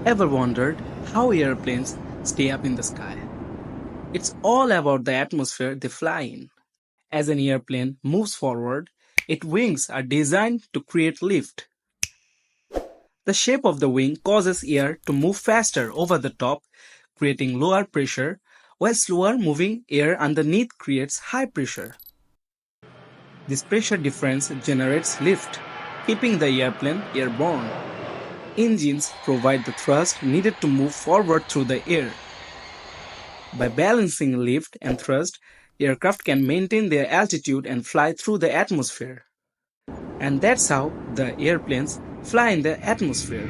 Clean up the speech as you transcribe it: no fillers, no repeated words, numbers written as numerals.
Ever wondered how airplanes stay up in the sky? It's all about the atmosphere they fly in. As an airplane moves forward, its wings are designed to create lift. The shape of the wing causes air to move faster over the top, creating lower pressure, while slower moving air underneath creates high pressure. This pressure difference generates lift, keeping the airplane airborne. Engines provide the thrust needed to move forward through the air. By balancing lift and thrust, aircraft can maintain their altitude and fly through the atmosphere. And that's how the airplanes fly in the atmosphere.